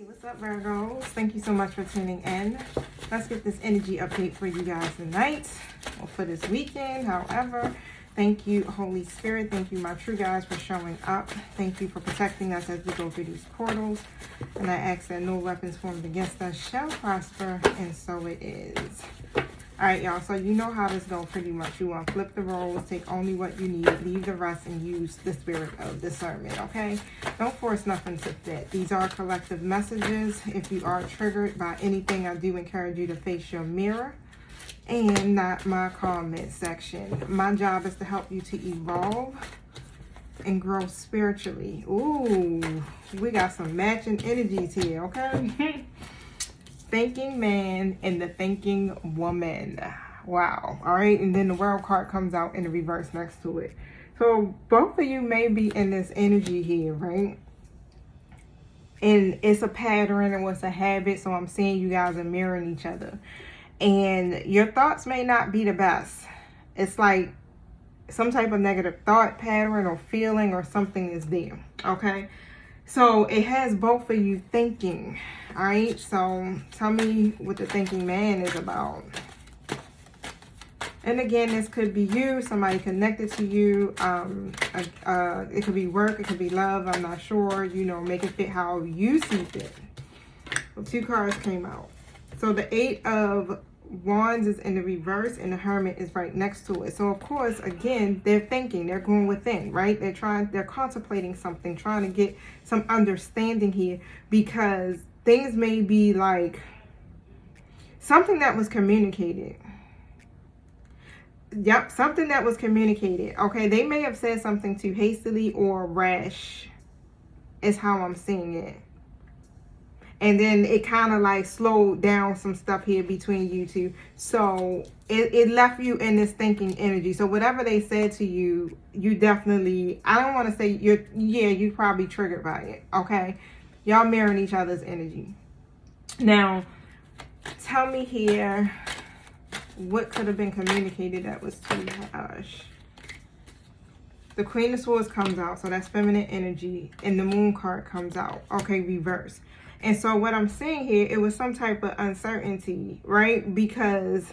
What's up, Virgos? Thank you so much for tuning in. Let's get this energy update for you guys tonight or for this weekend. However, thank you, Holy Spirit. Thank you, my true guys, for showing up. Thank you for protecting us as we go through these portals. And I ask that no weapons formed against us shall prosper, and so it is. All right, y'all. So you know how this goes pretty much. You want to flip the roles, take only what you need, leave the rest, and use the spirit of discernment, okay? Don't force nothing to fit. These are collective messages. If you are triggered by anything, I do encourage you to face your mirror and not my comment section. My job is to help you to evolve and grow spiritually. Ooh, we got some matching energies here, okay? Thinking man and the thinking woman. Wow. All right. And then the world card comes out in the reverse next to it. So both of you may be in this energy here, right? And it's a pattern and it's a habit. So I'm seeing you guys are mirroring each other. And your thoughts may not be the best. It's like some type of negative thought pattern or feeling or something is there. Okay. So it has both of you thinking. All right. So tell me what the thinking man is about. And again, this could be you, somebody connected to you. It could be work. It could be love. I'm not sure. You know, make it fit how you see fit. So 2 cards came out. So the 8 of Wands is in the reverse and the Hermit is right next to it. So of course, again, they're thinking, they're going within, right? They're contemplating something, trying to get some understanding here, because things may be like something that was communicated. Yep, something that was communicated. Okay, they may have said something too hastily or rash is how I'm seeing it. And then it kind of like slowed down some stuff here between you two. So it left you in this thinking energy. So whatever they said to you, you definitely, I don't want to say you probably triggered by it. Okay. Y'all mirroring each other's energy. Now, tell me here, what could have been communicated that was too harsh? The Queen of Swords comes out. So that's feminine energy. And the Moon card comes out. Okay, reverse. And so what I'm seeing here, it was some type of uncertainty, right? Because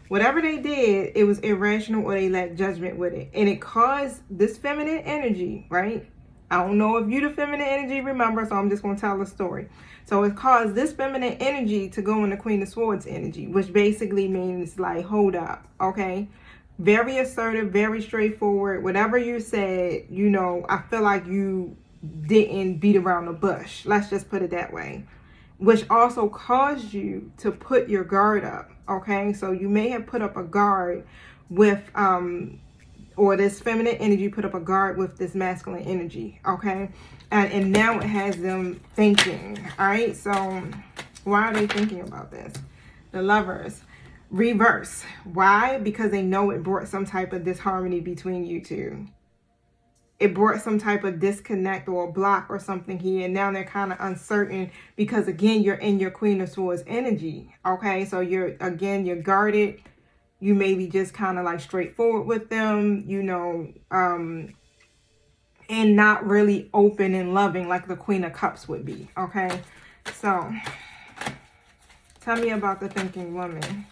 whatever they did, it was irrational or they lacked judgment with it. And it caused this feminine energy, right? I don't know if you the feminine energy remember, so I'm just going to tell the story. So it caused this feminine energy to go in the Queen of Swords energy, which basically means like, hold up, okay? Very assertive, very straightforward. Whatever you said, you know, I feel like you didn't beat around the bush. Let's just put it that way. Which also caused you to put your guard up. Okay, so you may have put up a guard with or this feminine energy put up a guard with this masculine energy. Okay, and now it has them thinking. All right, so why are they thinking about this? The Lovers reverse. Why? Because they know it brought some type of disharmony between you two. It brought some type of disconnect or a block or something here. And now they're kind of uncertain because, again, you're in your Queen of Swords energy. Okay, so you're guarded. You may be just kind of like straightforward with them, you know, and not really open and loving like the Queen of Cups would be. Okay, so tell me about the thinking woman.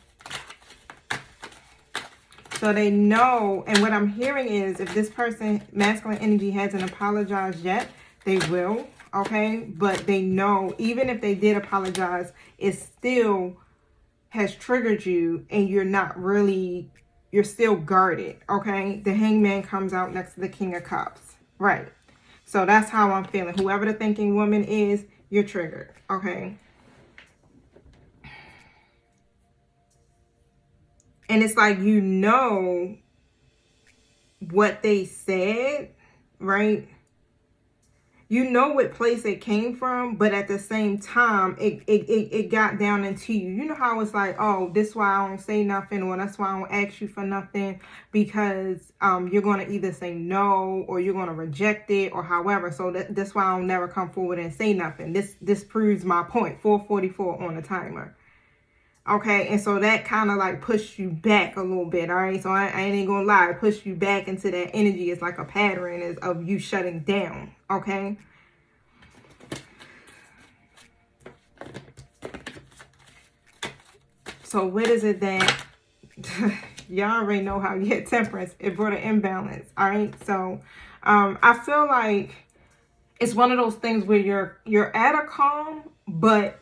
So they know, and what I'm hearing is if this person, masculine energy, hasn't apologized yet, they will, okay? But they know, even if they did apologize, it still has triggered you and you're not really, you're still guarded, okay? The Hangman comes out next to the King of Cups, right? So that's how I'm feeling. Whoever the thinking woman is, you're triggered, okay? And it's like, you know what they said, right? You know what place it came from, but at the same time, it got down into you. You know how it's like, oh, this is why I don't say nothing, or that's why I don't ask you for nothing, because you're going to either say no or you're going to reject it or however. So that's why I don't never come forward and say nothing. This proves my point. 4:44 on the timer. Okay, and so that kind of like pushed you back a little bit, all right? So I ain't gonna lie, it pushed you back into that energy. It's like a pattern of you shutting down, okay? So what is it that y'all already know how you get Temperance? It brought an imbalance. All right. So I feel like it's one of those things where you're at a calm, but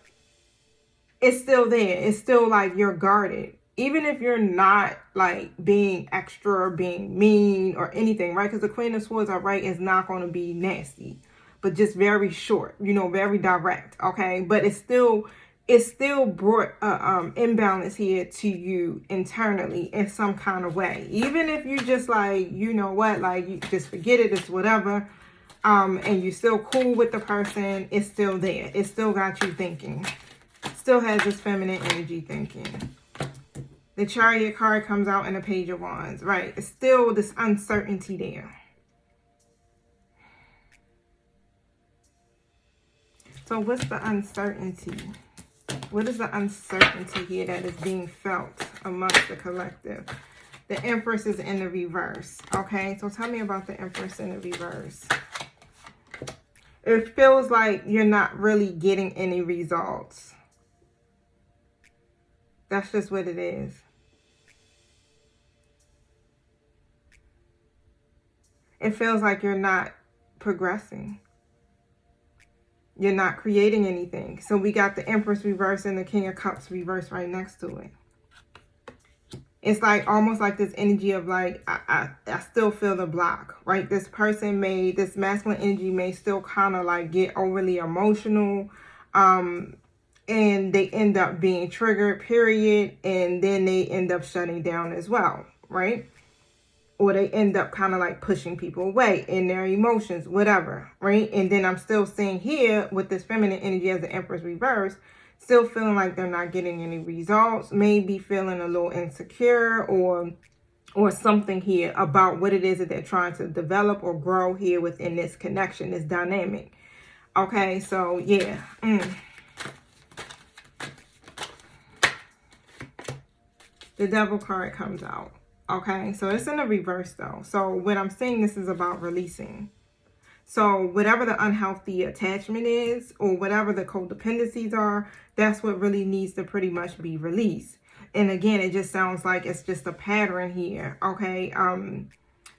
it's still there. It's still like you're guarded. Even if you're not like being extra or being mean or anything, right? Because the Queen of Swords, all right, is not going to be nasty, but just very short, you know, very direct. Okay. But it still brought a imbalance here to you internally in some kind of way. Even if you just like, you know what, like you just forget it, it's whatever. And you're still cool with the person, it's still there. It still got you thinking. Still has this feminine energy thinking. The Chariot card comes out in the Page of Wands, right? It's still this uncertainty there. So what's the uncertainty? What is the uncertainty here that is being felt amongst the collective? The Empress is in the reverse, okay? So tell me about the Empress in the reverse. It feels like you're not really getting any results. That's just what it is. It feels like you're not progressing. You're not creating anything. So we got the Empress reverse and the King of Cups reverse right next to it. It's like almost like this energy of like, I still feel the block, right? This person this masculine energy may still kind of like get overly emotional. And they end up being triggered, period. And then they end up shutting down as well, right? Or they end up kind of like pushing people away in their emotions, whatever, right? And then I'm still seeing here with this feminine energy as the Empress reverse, still feeling like they're not getting any results, maybe feeling a little insecure or something here about what it is that they're trying to develop or grow here within this connection, this dynamic. Okay, so yeah. The Devil card comes out. Okay, so it's in the reverse though. So what I'm saying, this is about releasing. So whatever the unhealthy attachment is or whatever the codependencies are, that's what really needs to pretty much be released. And again, it just sounds like it's just a pattern here, okay,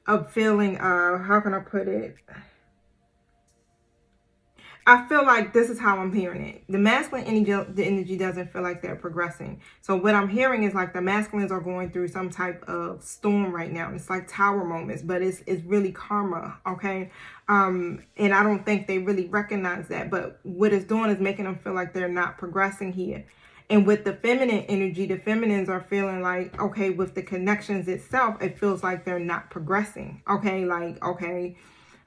of feeling, how can I put it? I feel like this is how I'm hearing it. The masculine energy doesn't feel like they're progressing. So what I'm hearing is like the masculines are going through some type of storm right now. It's like tower moments, but it's really karma, okay? And I don't think they really recognize that. But what it's doing is making them feel like they're not progressing here. And with the feminine energy, the feminines are feeling like, okay, with the connections itself, it feels like they're not progressing, okay? Like, okay,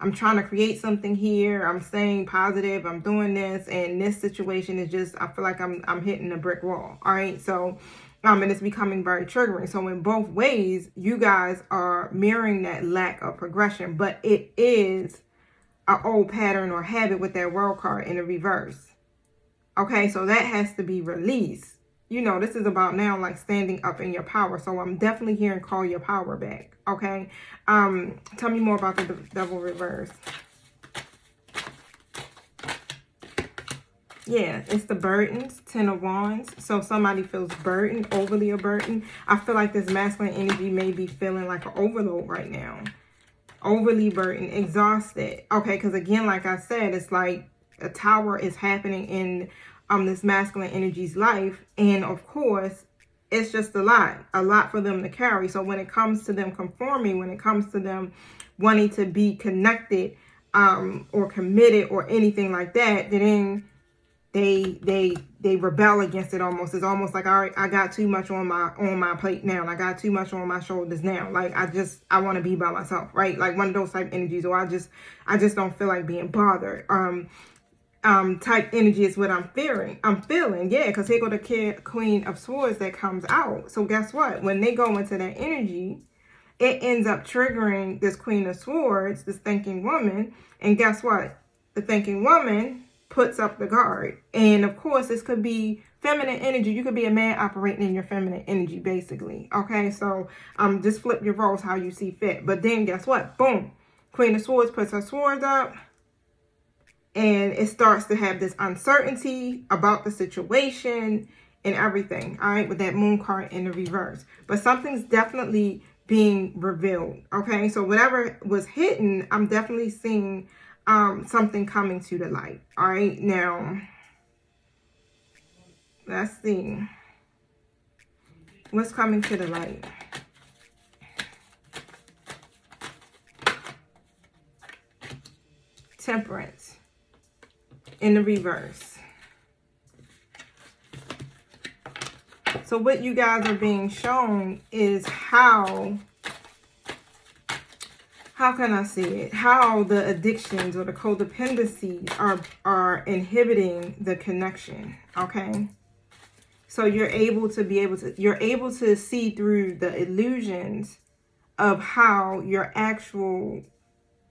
I'm trying to create something here. I'm staying positive. I'm doing this. And this situation is just, I feel like I'm hitting a brick wall. All right. So, and it's becoming very triggering. So in both ways, you guys are mirroring that lack of progression, but it is an old pattern or habit with that World card in the reverse. Okay. So that has to be released. You know, this is about now like standing up in your power. So I'm definitely hearing call your power back. Okay. Tell me more about the Devil reverse. Yeah, it's the burdens, 10 of Wands. So somebody feels burdened, overly a burden. I feel like this masculine energy may be feeling like an overload right now. Overly burdened, exhausted. Okay, because again, like I said, it's like a tower is happening in this masculine energy's life. And of course, it's just a lot for them to carry. So when it comes to them conforming, when it comes to them wanting to be connected or committed or anything like that, then they rebel against it almost. It's almost like, all right, I got too much on my plate now. And I got too much on my shoulders now. Like I want to be by myself, right? Like one of those type energies, or I just don't feel like being bothered. Type energy is what I'm feeling, yeah, because here go the Queen of Swords that comes out. So guess what? When they go into that energy, it ends up triggering this Queen of Swords, this thinking woman. And guess what? The thinking woman puts up the guard. And of course, this could be feminine energy. You could be a man operating in your feminine energy, basically. Okay, so just flip your roles how you see fit. But then guess what? Boom. Queen of Swords puts her swords up. And it starts to have this uncertainty about the situation. and everything, all right, with that moon card in the reverse. But something's definitely being revealed, okay? So whatever was hidden, I'm definitely seeing something coming to the light, all right? Now, let's see. What's coming to the light? Temperance in the reverse. So what you guys are being shown is how can I say it? How the addictions or the codependencies are inhibiting the connection, okay? So you're able to see through the illusions of how your actual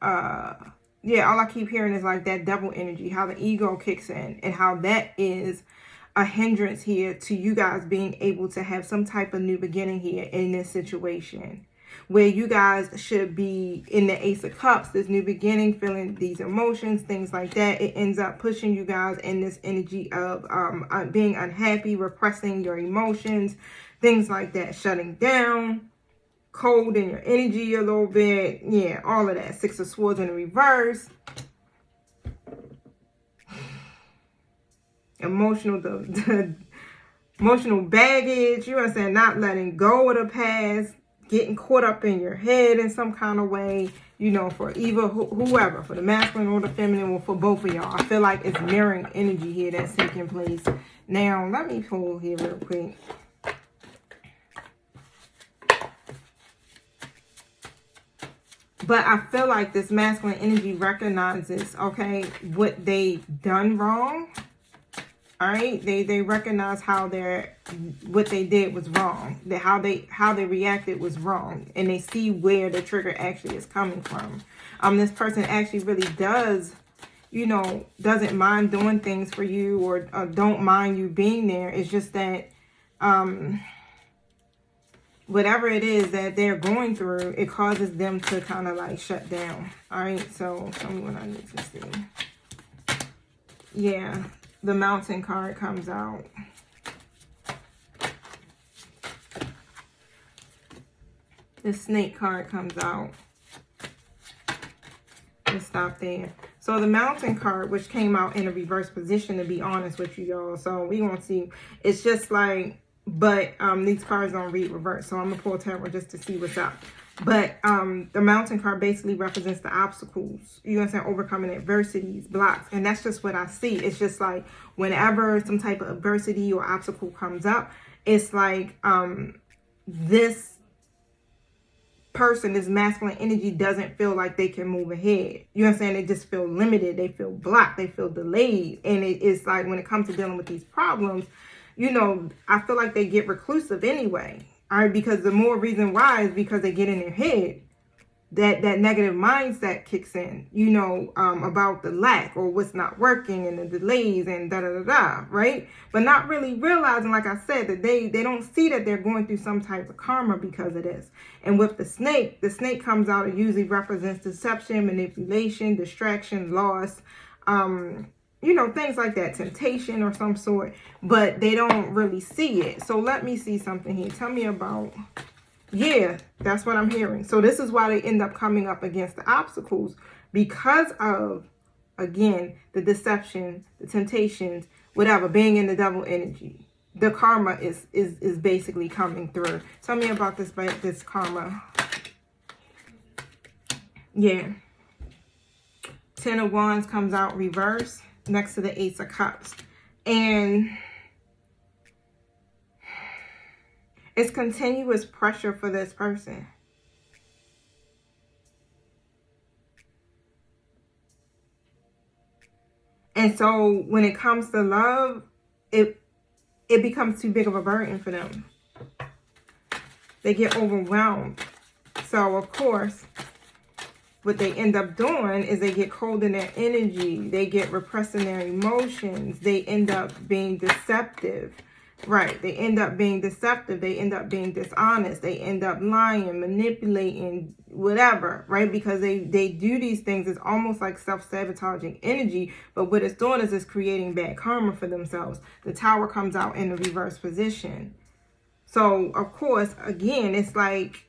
all I keep hearing is like that devil energy, how the ego kicks in, and how that is a hindrance here to you guys being able to have some type of new beginning here in this situation, where you guys should be in the Ace of Cups, this new beginning, feeling these emotions, things like that. It ends up pushing you guys in this energy of being unhappy, repressing your emotions, things like that, shutting down, cold in your energy a little bit. Yeah, all of that. Six of Swords in the reverse. Emotional baggage, you understand, not letting go of the past, getting caught up in your head in some kind of way, you know, for either whoever, for the masculine or the feminine, or for both of y'all. I feel like it's mirroring energy here that's taking place. Now, let me pull here real quick. But I feel like this masculine energy recognizes, okay, what they've done wrong. All right, they recognize how what they did was wrong, that how they reacted was wrong, and they see where the trigger actually is coming from. This person actually really does, you know, doesn't mind doing things for you, or don't mind you being there. It's just that whatever it is that they're going through, it causes them to kind of like shut down. All right, so tell me what I need to see. Yeah. The Mountain card comes out. The Snake card comes out. Let's stop there. So the Mountain card, which came out in a reverse position, to be honest with you, y'all. So we won't see. It's just like, but these cards don't read reverse. So I'm going to pull tarot just to see what's up. But the Mountain card basically represents the obstacles, you understand, overcoming adversities, blocks. And that's just what I see. It's just like whenever some type of adversity or obstacle comes up, it's like this person, this masculine energy, doesn't feel like they can move ahead. You understand? They just feel limited. They feel blocked. They feel delayed. And it's like when it comes to dealing with these problems, you know, I feel like they get reclusive anyway. All right, because the more reason why is because they get in their head. That negative mindset kicks in, you know, about the lack or what's not working and the delays and right? But not really realizing, like I said, that they don't see that they're going through some type of karma because of this. And with the snake comes out, it usually represents deception, manipulation, distraction, loss, you know, things like that, temptation or some sort, but they don't really see it. So let me see something here. Tell me about, yeah, that's what I'm hearing. So this is why they end up coming up against the obstacles, because of, again, the deception, the temptations, whatever, being in the devil energy. The karma is basically coming through. Tell me about this karma. Yeah. 10 of Wands comes out reverse next to the Ace of Cups. And it's continuous pressure for this person. And so when it comes to love, it becomes too big of a burden for them. They get overwhelmed. So, of course, what they end up doing is they get cold in their energy. They get repressing their emotions. They end up being deceptive. Right. They end up being deceptive. They end up being dishonest. They end up lying, manipulating, whatever, right? Because they do these things. It's almost like self-sabotaging energy. But what it's doing is it's creating bad karma for themselves. The Tower comes out in the reverse position. So, of course, again, it's like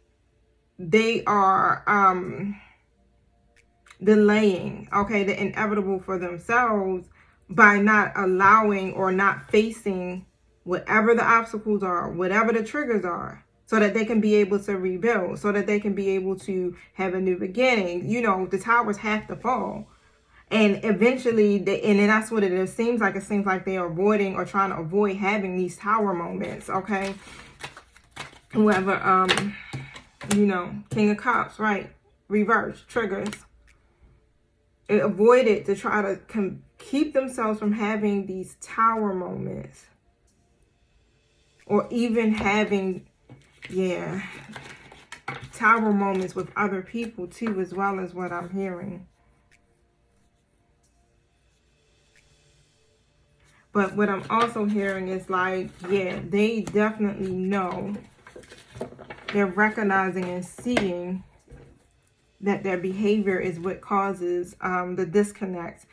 they are delaying, okay, the inevitable for themselves by not allowing or not facing whatever the obstacles are, whatever the triggers are, so that they can be able to rebuild, so that they can be able to have a new beginning. You know, the towers have to fall. And eventually, and that's what it seems like. It seems like they are avoiding or trying to avoid having these tower moments, okay? Whoever, you know, King of Cups, right? Reverse, triggers. Avoid it to try to keep themselves from having these tower moments. Or even having, yeah, tower moments with other people too, as well as what I'm hearing. But what I'm also hearing is like, yeah, they definitely know. They're recognizing and seeing that their behavior is what causes the disconnect.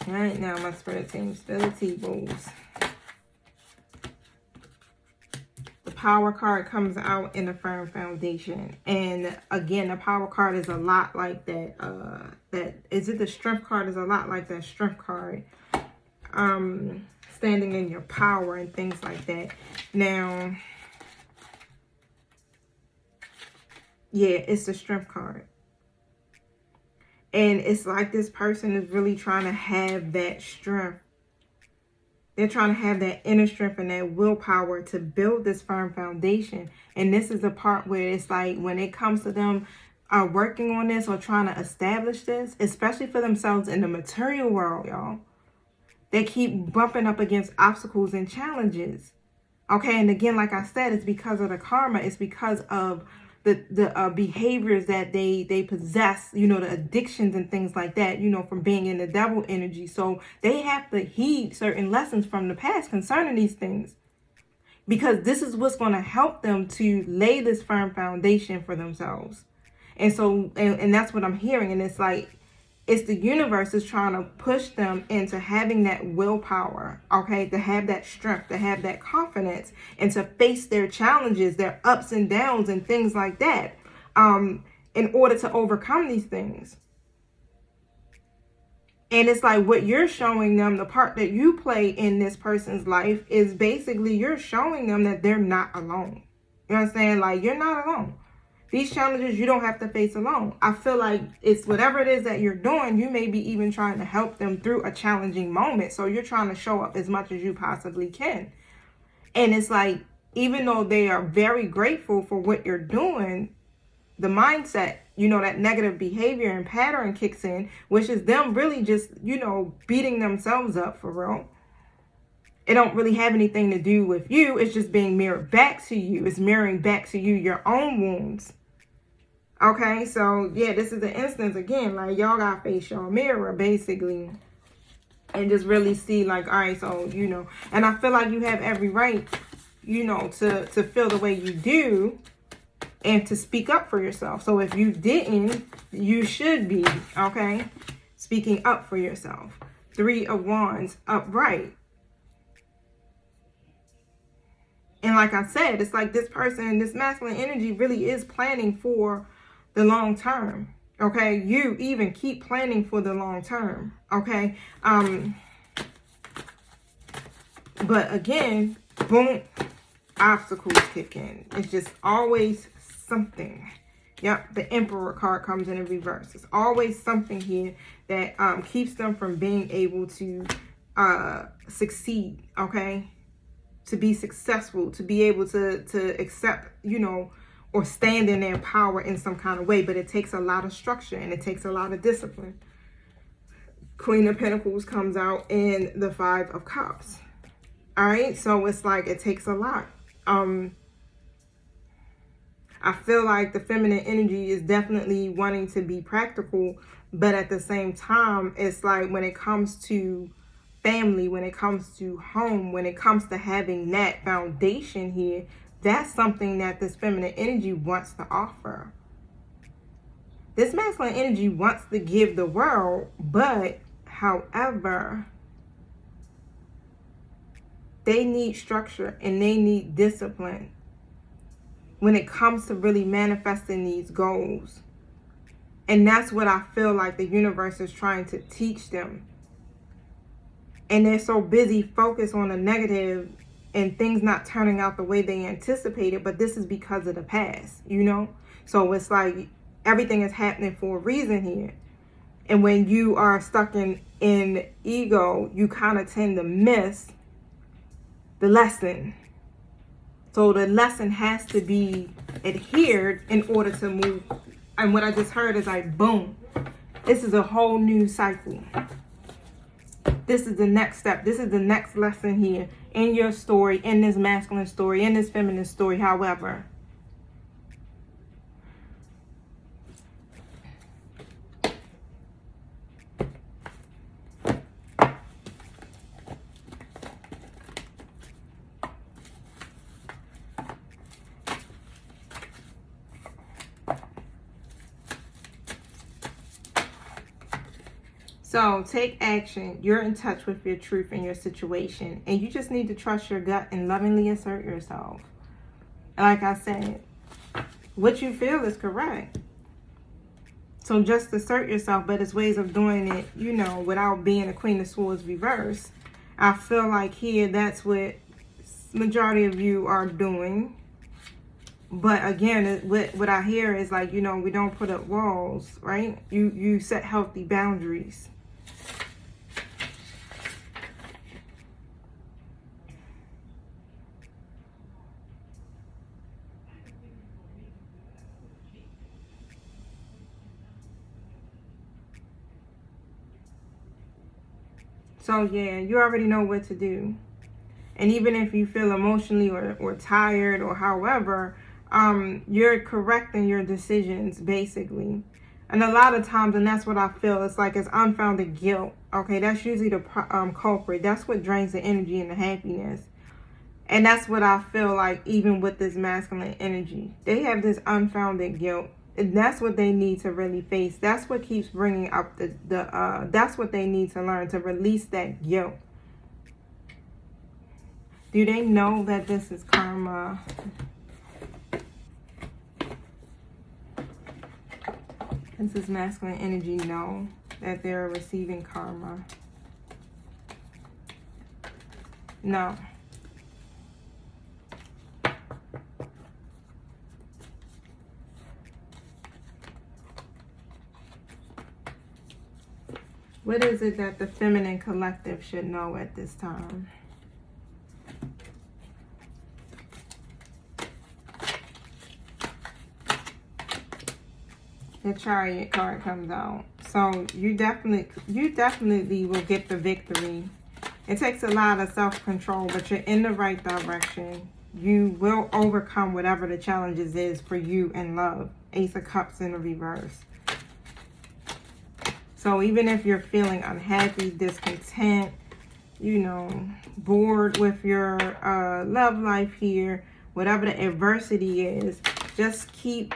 All right, now my spirit team, spill tea bowls. The Power card comes out in the Firm Foundation. And again, the Power card is a lot like that. The Strength card is a lot like that Strength card. Standing in your power and things like that. Now, yeah, it's the Strength card. And it's like this person is really trying to have that strength. They're trying to have that inner strength and that willpower to build this firm foundation. And this is the part where it's like when it comes to them working on this or trying to establish this, especially for themselves in the material world, y'all, they keep bumping up against obstacles and challenges. Okay, and again, like I said, it's because of the karma. It's because of the behaviors that they possess, you know, the addictions and things like that, you know, from being in the devil energy. So they have to heed certain lessons from the past concerning these things, because this is what's going to help them to lay this firm foundation for themselves. And so, and that's what I'm hearing. And it's like, it's the universe is trying to push them into having that willpower, okay, to have that strength, to have that confidence, and to face their challenges, their ups and downs and things like that, in order to overcome these things. And it's like what you're showing them, the part that you play in this person's life is basically you're showing them that they're not alone. You know what I'm saying? Like, you're not alone. These challenges you don't have to face alone. I feel like it's whatever it is that you're doing, you may be even trying to help them through a challenging moment. So you're trying to show up as much as you possibly can. And it's like, even though they are very grateful for what you're doing, the mindset, you know, that negative behavior and pattern kicks in, which is them really just, you know, beating themselves up for real. It don't really have anything to do with you. It's just being mirrored back to you. It's mirroring back to you your own wounds. Okay, so yeah, this is the instance again, like y'all gotta face your mirror basically and just really see like, all right, so, you know, and I feel like you have every right, you know, to feel the way you do and to speak up for yourself. So if you didn't, you should be, okay, speaking up for yourself. 3 of Wands upright. And like I said, it's like this person, this masculine energy really is planning for the long term. Okay, you even keep planning for the long term. Okay, but again, boom, obstacles kick in. It's just always something. Yep, the Emperor card comes in reverse. It's always something here that keeps them from being able to succeed. Okay, to be successful, to be able to accept, you know, or stand in their power in some kind of way. But it takes a lot of structure and it takes a lot of discipline. Queen of Pentacles comes out in the 5 of Cups. All right, so it's like it takes a lot. I feel like the feminine energy is definitely wanting to be practical, but at the same time, it's like when it comes to family, when it comes to home, when it comes to having that foundation here, that's something that this feminine energy wants to offer. This masculine energy wants to give the world, but however, they need structure and they need discipline when it comes to really manifesting these goals. And that's what I feel like the universe is trying to teach them. And they're so busy focused on the negative and things not turning out the way they anticipated, but this is because of the past, you know? So it's like everything is happening for a reason here. And when you are stuck in ego, you kind of tend to miss the lesson. So the lesson has to be adhered in order to move. And what I just heard is like, boom, this is a whole new cycle. This is the next step. This is the next lesson here in your story, in this masculine story, in this feminine story, however. So take action. You're in touch with your truth and your situation. And you just need to trust your gut and lovingly assert yourself. Like I said, what you feel is correct. So just assert yourself, but it's ways of doing it, you know, without being a Queen of Swords reverse. I feel like here that's what majority of you are doing. But again, what I hear is like, you know, we don't put up walls, right? You set healthy boundaries. So yeah, you already know what to do. And even if you feel emotionally or tired or however, you're correcting your decisions basically. And a lot of times, and that's what I feel, it's like it's unfounded guilt. Okay, that's usually the culprit. That's what drains the energy and the happiness. And that's what I feel like even with this masculine energy. They have this unfounded guilt. And that's what they need to really face. That's what keeps bringing up that's what they need to learn, to release that guilt. Do they know that this is karma? Does this masculine energy know that they're receiving karma? No. What is it that the feminine collective should know at this time? The Chariot card comes out. So you definitely will get the victory. It takes a lot of self-control, but you're in the right direction. You will overcome whatever the challenges is for you in love. Ace of Cups in the reverse. So even if you're feeling unhappy, discontent, you know, bored with your love life here, whatever the adversity is, just keep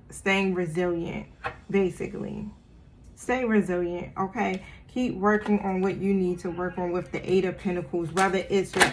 staying resilient, basically. Stay resilient, okay? Keep working on what you need to work on with the Eight of Pentacles, whether it's your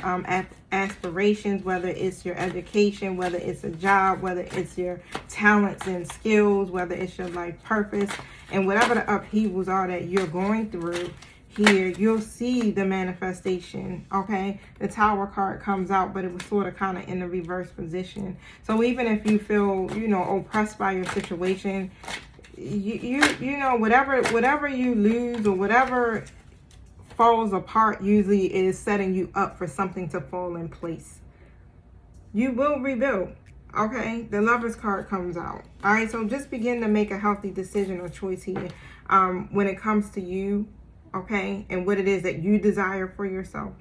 aspirations, whether it's your education, whether it's a job, whether it's your talents and skills, whether it's your life purpose, and whatever the upheavals are that you're going through here, you'll see the manifestation, okay? The Tower card comes out, but it was sort of kind of in the reverse position. So even if you feel, you know, oppressed by your situation, you know, whatever you lose or whatever falls apart usually is setting you up for something to fall in place. You will rebuild, okay? The Lover's card comes out. All right, so just begin to make a healthy decision or choice here when it comes to you, okay, and what it is that you desire for yourself.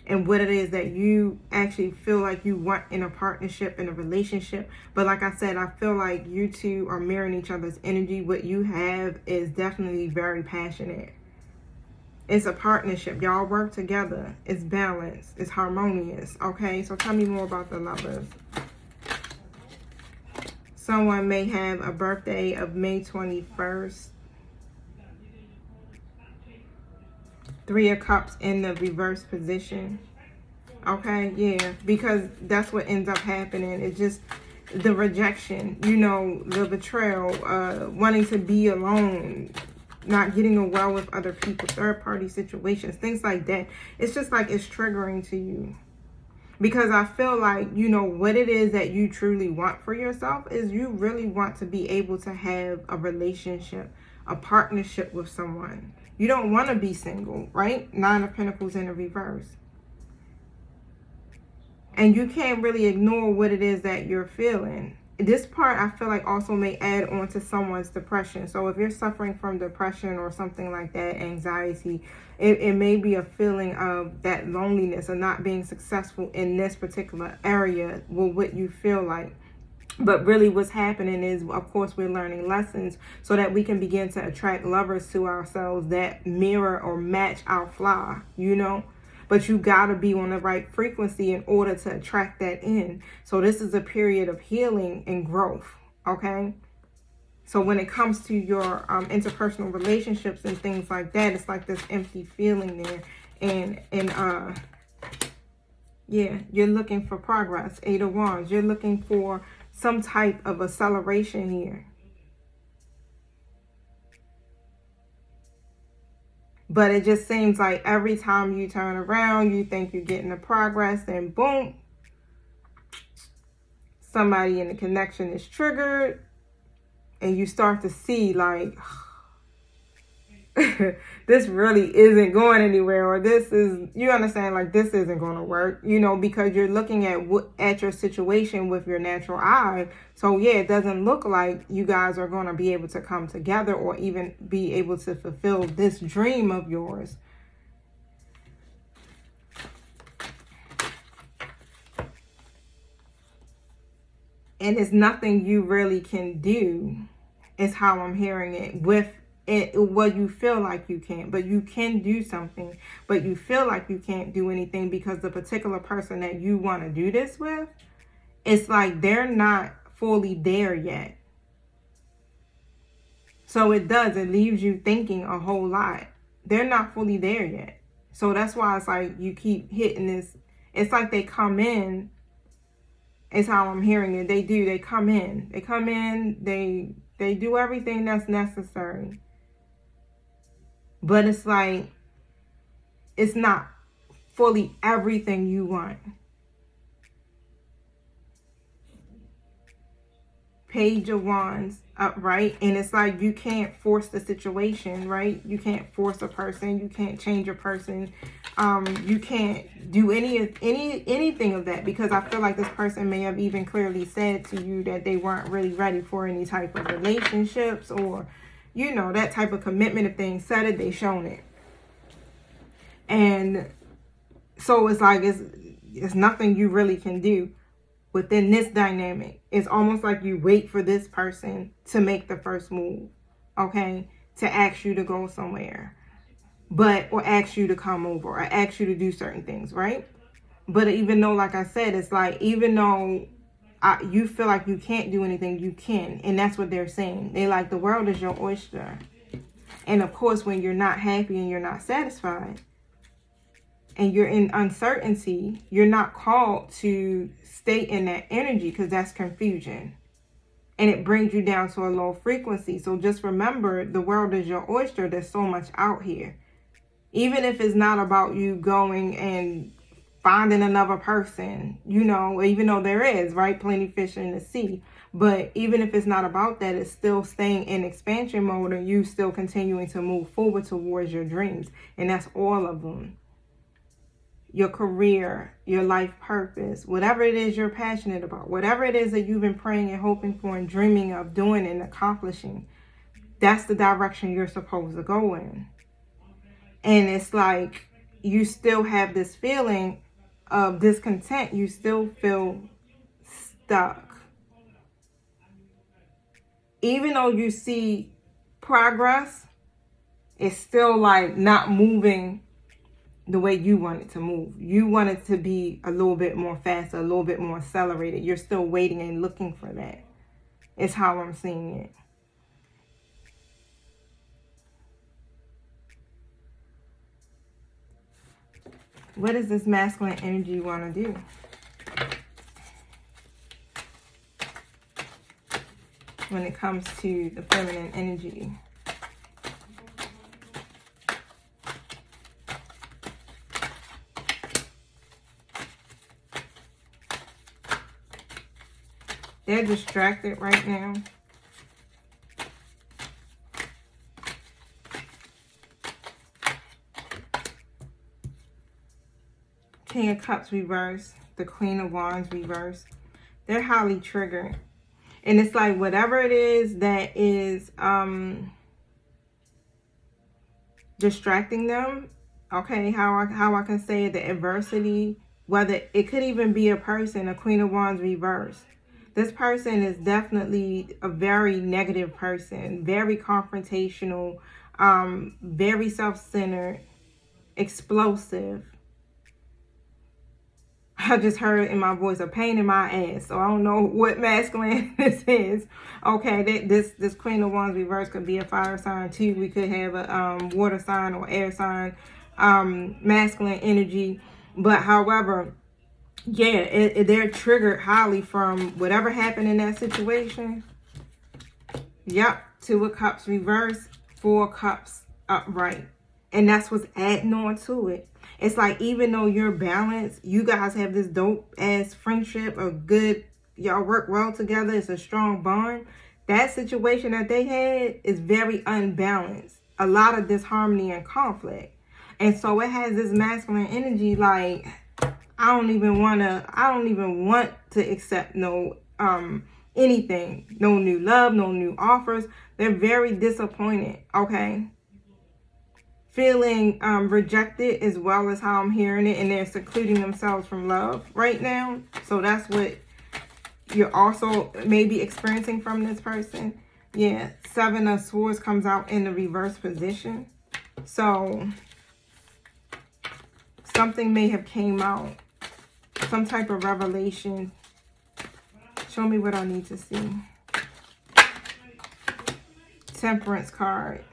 and what it is that you actually feel like you want in a partnership, in a relationship. But like I said, I feel like you two are mirroring each other's energy. What you have is definitely very passionate. It's a partnership. Y'all work together. It's balanced. It's harmonious. Okay, so tell me more about the Lovers. Someone may have a birthday of May 21st. 3 of Cups in the reverse position. Okay, yeah, because that's what ends up happening. It's just the rejection, you know, the betrayal, wanting to be alone, not getting on well with other people, third-party situations, things like that. It's just like it's triggering to you. Because I feel like, you know, what it is that you truly want for yourself is you really want to be able to have a relationship, a partnership with someone. You don't want to be single, right? 9 of Pentacles in the reverse. And you can't really ignore what it is that you're feeling. This part, I feel like, also may add on to someone's depression. So if you're suffering from depression or something like that, anxiety, it may be a feeling of that loneliness or not being successful in this particular area with what you feel like. But really what's happening is, of course, we're learning lessons so that we can begin to attract lovers to ourselves that mirror or match our flaw, you know. But you got to be on the right frequency in order to attract that in. So this is a period of healing and growth, okay? So when it comes to your interpersonal relationships and things like that, it's like this empty feeling there. And yeah, you're looking for progress. 8 of Wands. You're looking for some type of acceleration here. But it just seems like every time you turn around, you think you're getting the progress, and boom, somebody in the connection is triggered, and you start to see like, this really isn't going anywhere, or this is, you understand, like this isn't going to work, you know, because you're looking at your situation with your natural eye. So yeah, it doesn't look like you guys are going to be able to come together or even be able to fulfill this dream of yours. And it's nothing you really can do, is how I'm hearing it, with it. Well, you feel like you can't, but you can do something, but you feel like you can't do anything because the particular person that you want to do this with, it's like they're not fully there yet. So it leaves you thinking a whole lot. They're not fully there yet. So that's why it's like you keep hitting this. It's like they come in, is how I'm hearing it. They come in, they do everything that's necessary. But it's like, it's not fully everything you want. Page of Wands upright. And it's like you can't force the situation, right? You can't force a person. You can't change a person. You can't do anything of that, because I feel like this person may have even clearly said to you that they weren't really ready for any type of relationships, or, you know, that type of commitment. If they ain't said it, they shown it. And so it's like it's nothing you really can do within this dynamic. It's almost like you wait for this person to make the first move, okay, to ask you to go somewhere, or ask you to come over, or ask you to do certain things, right? But even though, like I said, it's like, even though you feel like you can't do anything, you can. And that's what they're saying. They like, the world is your oyster. And of course, when you're not happy and you're not satisfied and you're in uncertainty, you're not called to stay in that energy, because that's confusion. And it brings you down to a low frequency. So just remember, the world is your oyster. There's so much out here. Even if it's not about you going and finding another person, you know, even though there is, right, plenty fish in the sea. But even if it's not about that, it's still staying in expansion mode, and you still continuing to move forward towards your dreams. And that's all of them. Your career, your life purpose, whatever it is you're passionate about, whatever it is that you've been praying and hoping for and dreaming of doing and accomplishing, that's the direction you're supposed to go in. And it's like, you still have this feeling of discontent. You still feel stuck. Even though you see progress, it's still like not moving the way you want it to move. You want it to be a little bit more faster, a little bit more accelerated. You're still waiting and looking for that. It's how I'm seeing it. What does this masculine energy want to do? When it comes to the feminine energy. They're distracted right now. King of Cups reversed. The Queen of Wands reversed. They're highly triggered. And it's like whatever it is that is distracting them, okay, how I can say the adversity, whether it could even be a person, a Queen of Wands reversed. This person is definitely a very negative person, very confrontational, very self-centered, explosive. I just heard in my voice a pain in my ass. So I don't know what masculine this is. Okay, this Queen of Wands reverse could be a fire sign too. We could have a water sign or air sign, masculine energy. But however, yeah, they're triggered highly from whatever happened in that situation. Yep, 2 of Cups reverse, 4 of Cups upright. And that's what's adding on to it. It's like, even though you're balanced, you guys have this dope ass friendship, a good, y'all work well together, it's a strong bond. That situation that they had is very unbalanced. A lot of disharmony and conflict. And so it has this masculine energy like, I don't even want to accept no anything. No new love, no new offers. They're very disappointed, okay? Feeling rejected as well as how I'm hearing it, and they're secluding themselves from love right now. So that's what you're also maybe experiencing from this person. Yeah, 7 of Swords comes out in the reverse position. So something may have came out, some type of revelation. Show me what I need to see. Temperance card.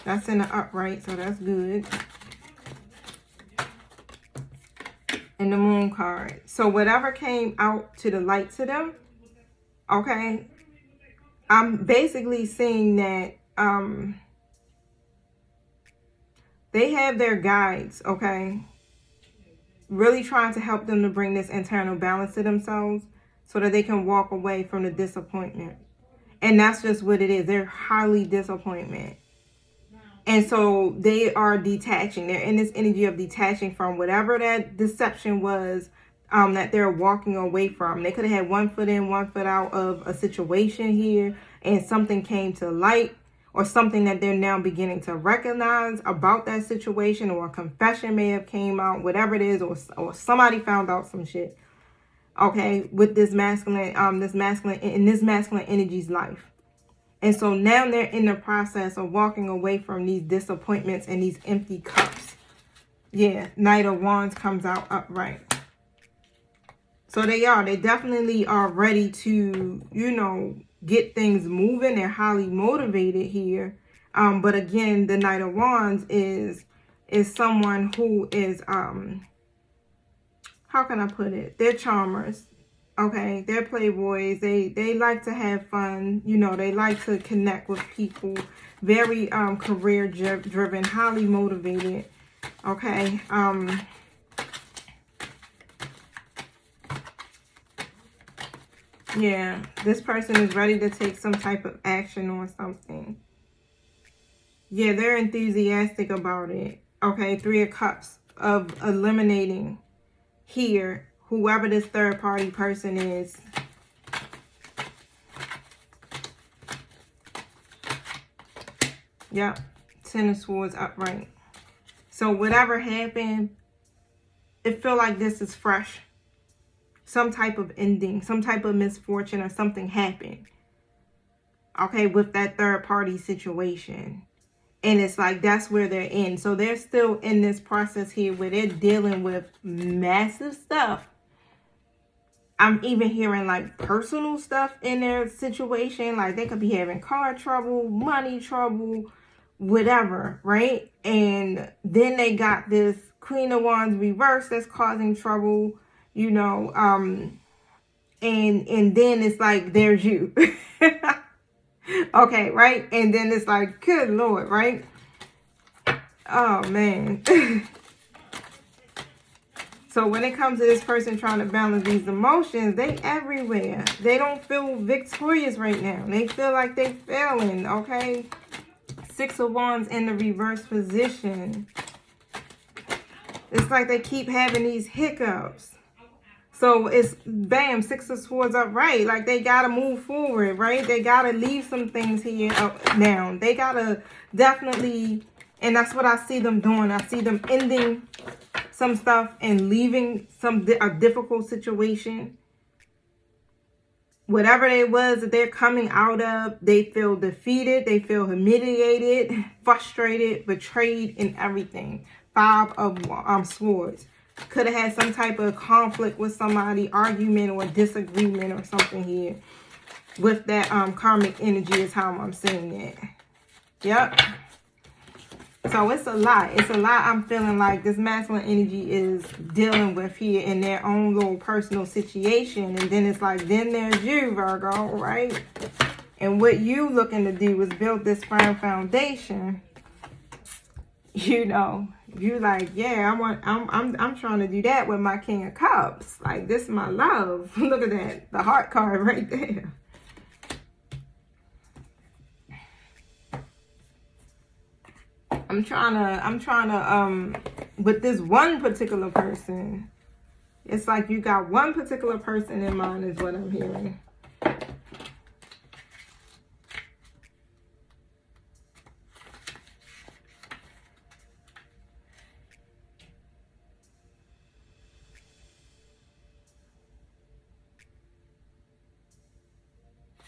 That's in the upright, so that's good. And the Moon card. So whatever came out to the light to them, okay, I'm basically seeing that they have their guides, okay, really trying to help them to bring this internal balance to themselves so that they can walk away from the disappointment. And that's just what it is. They're highly disappointment. And so they are detaching. They're in this energy of detaching from whatever that deception was that they're walking away from. They could have had 1 foot in, 1 foot out of a situation here, and something came to light, or something that they're now beginning to recognize about that situation, or a confession may have came out, whatever it is, or somebody found out some shit. Okay, with this masculine in this masculine energy's life. And so now they're in the process of walking away from these disappointments and these empty cups. Yeah, Knight of Wands comes out upright. So they definitely are ready to, you know, get things moving. They're highly motivated here. But again, the Knight of Wands is someone who is, how can I put it? They're charmers. Okay, they're playboys. They like to have fun. You know, they like to connect with people. Very career driven, highly motivated. Okay. Yeah, this person is ready to take some type of action on something. Yeah, they're enthusiastic about it. Okay, 3 of Cups of eliminating here whoever this third party person is. Yep. 10 of Swords upright. So whatever happened, it feel like this is fresh. Some type of ending, some type of misfortune or something happened. Okay, with that third party situation. And it's like that's where they're in. So they're still in this process here where they're dealing with massive stuff. I'm even hearing like personal stuff in their situation. Like they could be having car trouble, money trouble, whatever, right? And then they got this Queen of Wands reverse that's causing trouble, you know, and then it's like there's you. Okay, right? And then it's like, good Lord, right? Oh man. So when it comes to this person trying to balance these emotions, they everywhere. They don't feel victorious right now. They feel like they failing, okay? 6 of Wands in the reverse position. It's like they keep having these hiccups. So it's, bam, 6 of Swords upright. Like they got to move forward, right? They got to leave some things here up down. They got to definitely, and that's what I see them doing. I see them ending some stuff and leaving a difficult situation. Whatever it was that they're coming out of, they feel defeated, they feel humiliated, frustrated, betrayed, and everything. 5 of Swords. Could have had some type of conflict with somebody, argument or disagreement or something here. With that karmic energy is how I'm seeing it. Yep. So it's a lot. It's a lot I'm feeling like this masculine energy is dealing with here in their own little personal situation. And then it's like, then there's you, Virgo, right? And what you looking to do is build this firm foundation. You know, you like, yeah, I'm trying to do that with my King of Cups. Like, this is my love. Look at that. The heart card right there. I'm trying to, with this one particular person, it's like you got one particular person in mind is what I'm hearing.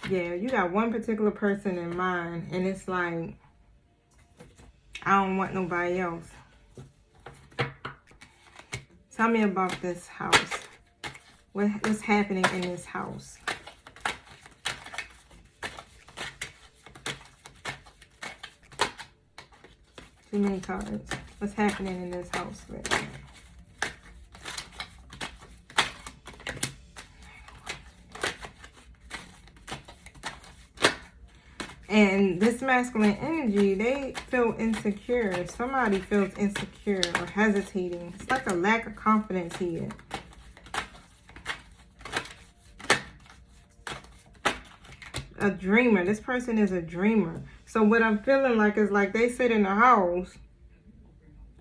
Yeah, you got one particular person in mind, and it's like, I don't want nobody else. Tell me about this house. What's happening in this house? Too many cards. What's happening in this house right now? And this masculine energy, they feel insecure. Somebody feels insecure or hesitating. It's like a lack of confidence here. A dreamer. This person is a dreamer. So what I'm feeling like is like they sit in the house,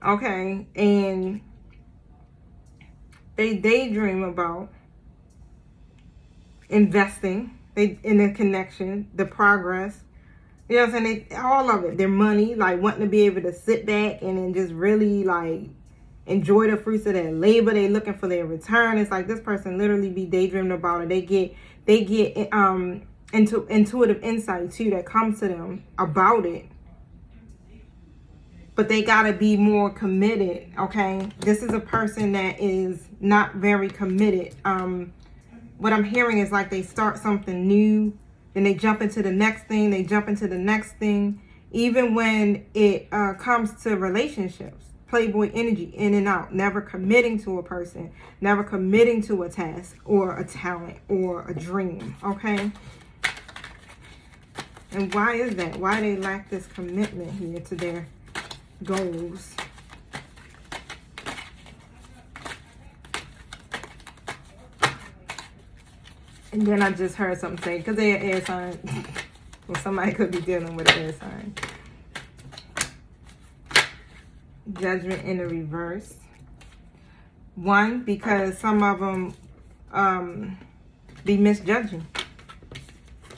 okay, and they daydream about investing in the connection, the progress. You know what I'm saying? All of it. Their money, like wanting to be able to sit back and then just really like enjoy the fruits of their labor. They looking for their return. It's like this person literally be daydreaming about it. They get into intuitive insight too that comes to them about it. But they gotta be more committed. Okay, this is a person that is not very committed. What I'm hearing is like they start something new. Then they jump into the next thing. They jump into the next thing. Even when it comes to relationships. Playboy energy, in and out. Never committing to a person. Never committing to a task or a talent or a dream. Okay? And why is that? Why they lack this commitment here to their goals? And then I just heard something say, because they're air sign. Well, somebody could be dealing with an air sign. Judgment in the reverse. 1, because some of them be misjudging.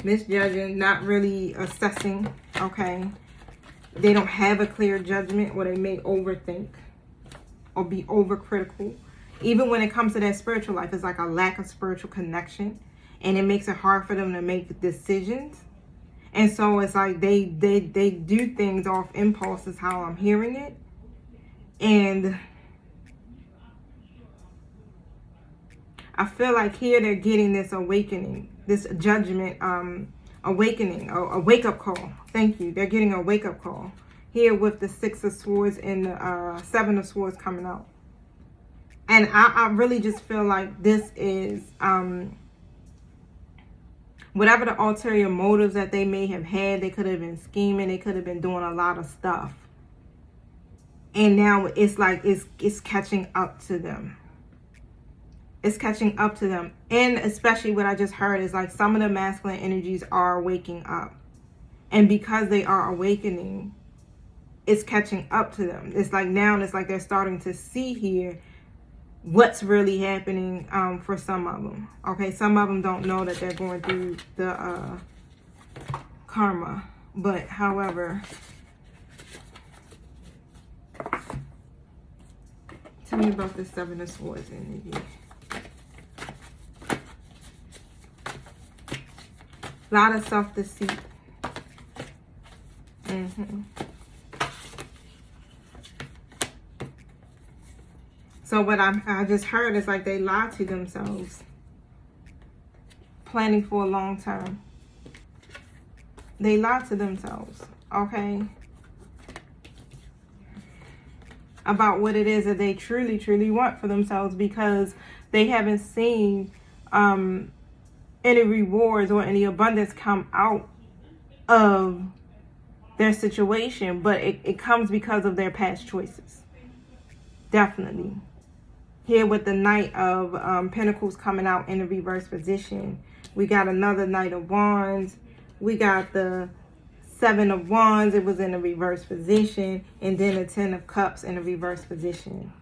Misjudging, not really assessing, okay? They don't have a clear judgment, or they may overthink or be overcritical. Even when it comes to their spiritual life, it's like a lack of spiritual connection, and it makes it hard for them to make decisions. And so it's like they do things off impulse, is how I'm hearing it. And I feel like here they're getting this awakening, this judgment, awakening, a wake-up call. Thank you. They're getting a wake-up call here with the 6 of Swords and the 7 of Swords coming out. And I really just feel like this is whatever the ulterior motives that they may have had. They could have been scheming. They could have been doing a lot of stuff. And now it's like it's catching up to them. It's catching up to them. And especially what I just heard is like some of the masculine energies are waking up. And because they are awakening, it's catching up to them. It's like now it's like they're starting to see here what's really happening for some of them. Okay, some of them don't know that they're going through the karma. But however, tell me about the 7 of Swords energy. A lot of self-deceit. So what I just heard is like they lie to themselves. Planning for a long term. They lie to themselves, okay? About what it is that they truly, truly want for themselves, because they haven't seen any rewards or any abundance come out of their situation, but it comes because of their past choices. Definitely. Here with the Knight of Pentacles coming out in the reverse position, we got another Knight of Wands. We got the 7 of Wands. It was in a reverse position, and then the 10 of Cups in a reverse position.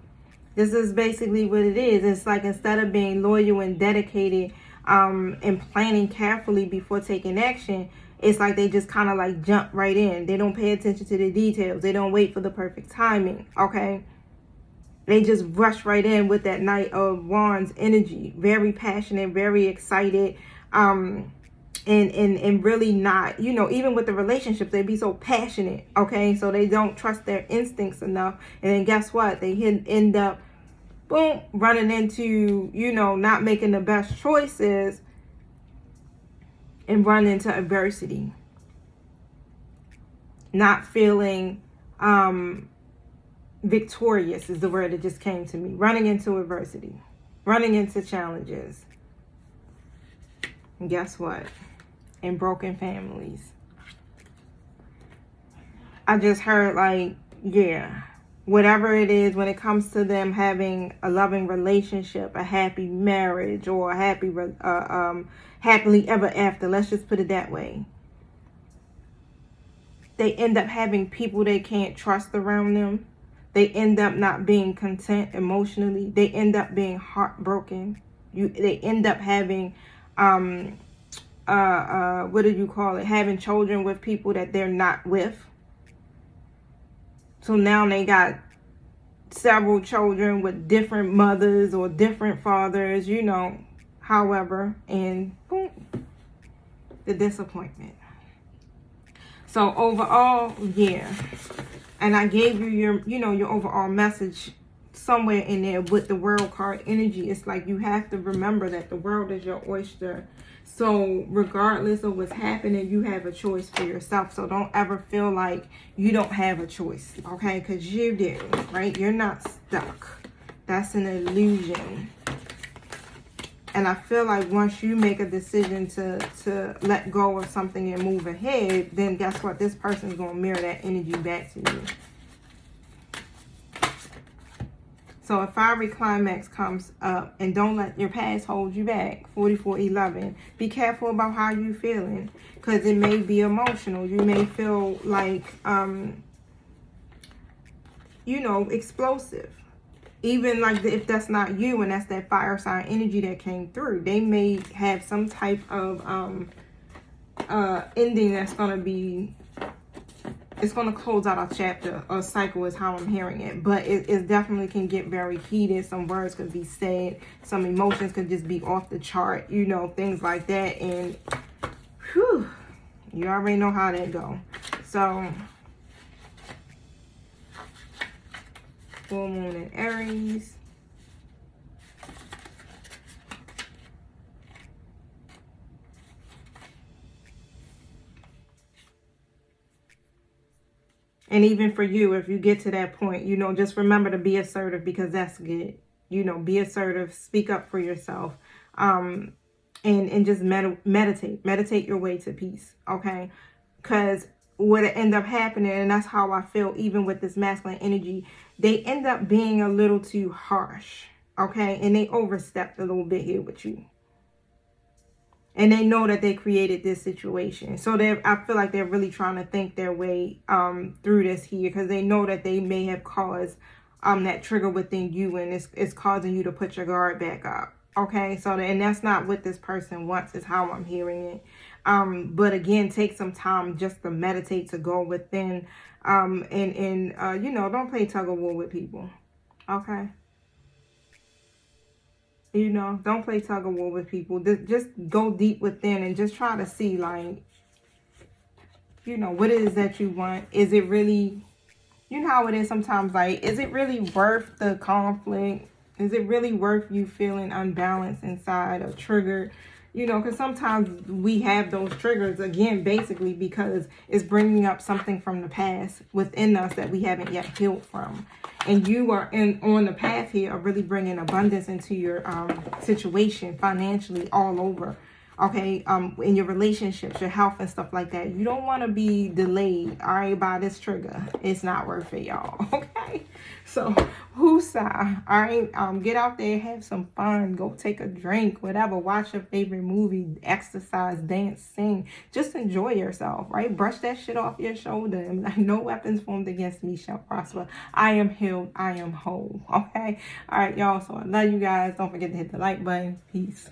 This is basically what it is. It's like instead of being loyal and dedicated and planning carefully before taking action, it's like they just kind of like jump right in. They don't pay attention to the details. They don't wait for the perfect timing, okay? They just rush right in with that Knight of Wands energy. Very passionate, very excited, and really not, you know, even with the relationships, they be so passionate, okay? So they don't trust their instincts enough. And then guess what? They end up, boom, running into, you know, not making the best choices and run into adversity. Not feeling victorious is the word that just came to me. Running into adversity. Running into challenges. And guess what? In broken families. I just heard like, yeah, whatever it is when it comes to them having a loving relationship, a happy marriage, or a happy, happily ever after, let's just put it that way. They end up having people they can't trust around them. They end up not being content emotionally. They end up being heartbroken. They end up having, what do you call it? Having children with people that they're not with. So now they got several children with different mothers or different fathers, you know, however, and boom, the disappointment. So overall, yeah. And I gave you your, you know, your overall message somewhere in there with the World card energy. It's like you have to remember that the world is your oyster. So regardless of what's happening, you have a choice for yourself. So don't ever feel like you don't have a choice, okay? Because you do, right? You're not stuck. That's an illusion. And I feel like once you make a decision to let go of something and move ahead, then guess what? This person's going to mirror that energy back to you. So a fiery climax comes up, and don't let your past hold you back. 4411. Be careful about how you're feeling, because it may be emotional. You may feel like, you know, explosive. Even like if that's not you and that's that fire sign energy that came through, they may have some type of ending that's going to be it's going to close out a chapter, a cycle is how I'm hearing it. But it definitely can get very heated. Some words could be said. Some emotions could just be off the chart, you know, things like that. And whew, you already know how that go. So, full moon in Aries. And even for you, if you get to that point, you know, just remember to be assertive, because that's good. You know, be assertive, speak up for yourself, and just meditate your way to peace. Okay. Because what end up happening, and that's how I feel even with this masculine energy, they end up being a little too harsh. Okay. And they overstepped a little bit here with you. And they know that they created this situation. So I feel like they're really trying to think their way through this here, because they know that they may have caused that trigger within you, and it's causing you to put your guard back up. Okay, so and that's not what this person wants, is how I'm hearing it. But again, take some time just to meditate, to go within, and you know, don't play tug of war with people. Okay. You know, don't play tug of war with people. Just go deep within and just try to see, like, you know, what it is that you want. Is it really, you know how it is sometimes, like, is it really worth the conflict? Is it really worth you feeling unbalanced inside or triggered? You know, because sometimes we have those triggers, again, basically because it's bringing up something from the past within us that we haven't yet healed from. And you are on the path here of really bringing abundance into your situation, financially, all over. Okay, in your relationships, your health and stuff like that. You don't want to be delayed, all right, by this trigger. It's not worth it, y'all. Okay, so woosah, all right. Get out there, have some fun, go take a drink, whatever. Watch your favorite movie, exercise, dance, sing. Just enjoy yourself, right? Brush that shit off your shoulder. No weapons formed against me shall prosper. I am healed. I am whole. Okay, all right, y'all. So I love you guys. Don't forget to hit the like button. Peace.